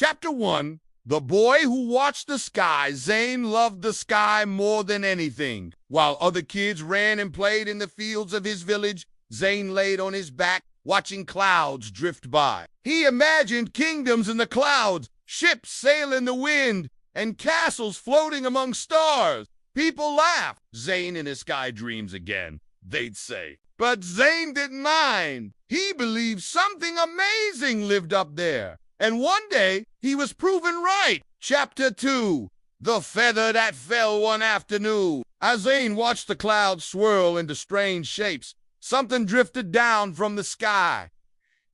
Chapter 1. The boy who watched the sky. Zayn loved the sky more than anything. While other kids ran and played in the fields of his village, Zayn laid on his back, watching clouds drift by. He imagined kingdoms in the clouds, ships sail in the wind, and castles floating among stars. People laughed. Zayn in his sky dreams again, they'd say. But Zayn didn't mind. He believed something amazing lived up there. And one day, he was proven right. Chapter 2. The Feather That Fell One Afternoon. As Zayn watched the clouds swirl into strange shapes, something drifted down from the sky.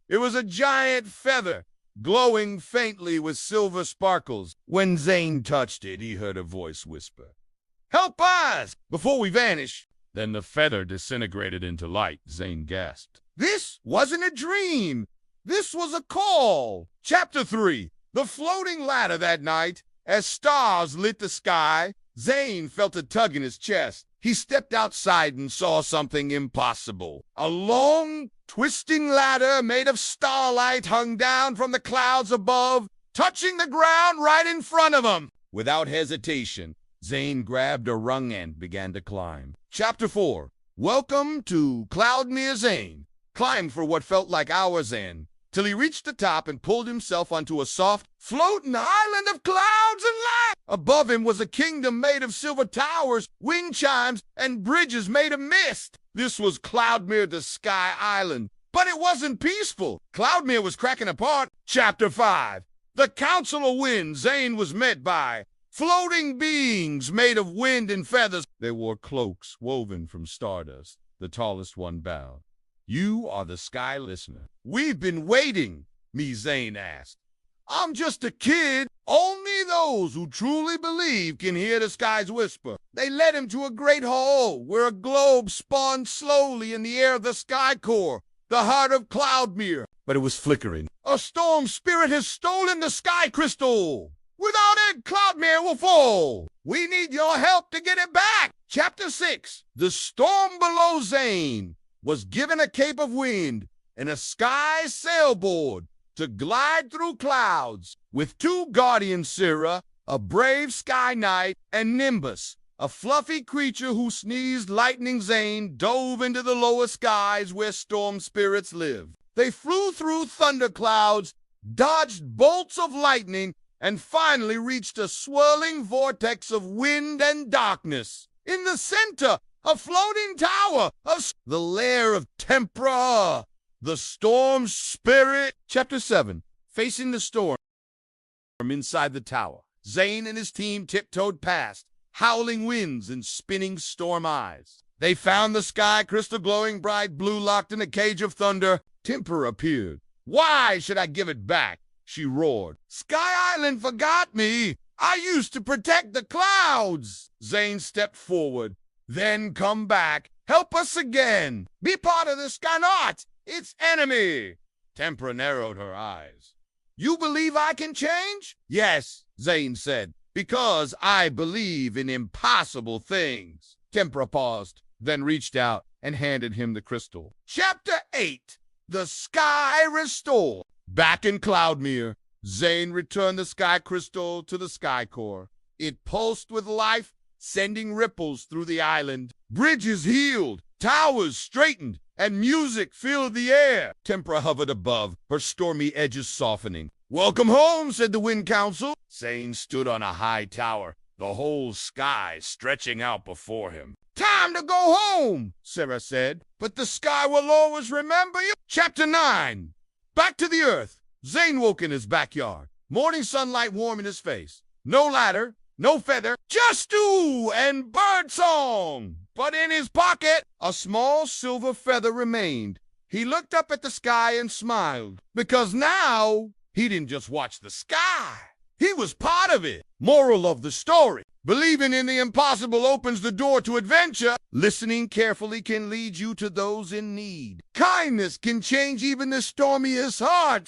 It was a giant feather, glowing faintly with silver sparkles. When Zayn touched it, he heard a voice whisper, "Help us!" before we vanish. Then the feather disintegrated into light. Zayn gasped. This wasn't a dream. This was a call. Chapter 3. The floating ladder. That night, as stars lit the sky, Zayn felt a tug in his chest. He stepped outside and saw something impossible. A long, twisting ladder made of starlight hung down from the clouds above, touching the ground right in front of him. Without hesitation, Zayn grabbed a rung and began to climb. Chapter 4. Welcome to Cloudmere. Zayn climbed for what felt like hours till he reached the top and pulled himself onto a soft, floating island of clouds and light. Above him was a kingdom made of silver towers, wind chimes, and bridges made of mist. This was Cloudmere, the Sky Island. But it wasn't peaceful. Cloudmere was cracking apart. Chapter 5. The Council of Wind. Zayn was met by floating beings made of wind and feathers. They wore cloaks woven from stardust. The tallest one bowed. "You are the Sky Listener. We've been waiting," Zayn asked. "I'm just a kid. Only those who truly believe can hear the sky's whisper." They led him to a great hall where a globe spun slowly in the air of the sky core, the heart of Cloudmere. But it was flickering. "A storm spirit has stolen the sky crystal. Without it, Cloudmere will fall. We need your help to get it back." Chapter 6. The storm below. Zayn was given a cape of wind and a sky sailboard to glide through clouds with two guardians, Syrah, a brave sky knight, and Nimbus, a fluffy creature who sneezed lightning. Zayn dove into the lower skies where storm spirits live. They flew through thunder clouds, dodged bolts of lightning, and finally reached a swirling vortex of wind and darkness. In the center, a floating tower of the lair of Tempera, the storm spirit. Chapter 7. Facing the storm. Inside the tower, Zayn and his team tiptoed past howling winds and spinning storm eyes. They found the sky crystal glowing bright blue, locked in a cage of thunder. Tempera appeared. "Why should I give it back?" she roared. "Sky Island forgot me. I used to protect the clouds." Zayn stepped forward. "Then come back. Help us again. Be part of the sky, not its enemy." Tempera narrowed her eyes. "You believe I can change?" "Yes," Zayn said, "because I believe in impossible things." Tempera paused, then reached out and handed him the crystal. Chapter 8. The Sky Restored. Back in Cloudmere, Zayn returned the sky crystal to the sky core. It pulsed with life, sending ripples through the island. Bridges healed, towers straightened, and music filled the air. Tempera hovered above, her stormy edges softening. "Welcome home," said the Wind Council. Zayn stood on a high tower, the whole sky stretching out before him. "Time to go home," Syrah said, "but the sky will always remember you." Chapter 9. Back to the earth. Zayn woke in his backyard, morning sunlight warm in his face. No ladder, no feather, just stew and bird song. But in his pocket, a small silver feather remained. He looked up at the sky and smiled, because now he didn't just watch the sky. He was part of it. Moral of the story: believing in the impossible opens the door to adventure. Listening carefully can lead you to those in need. Kindness can change even the stormiest heart.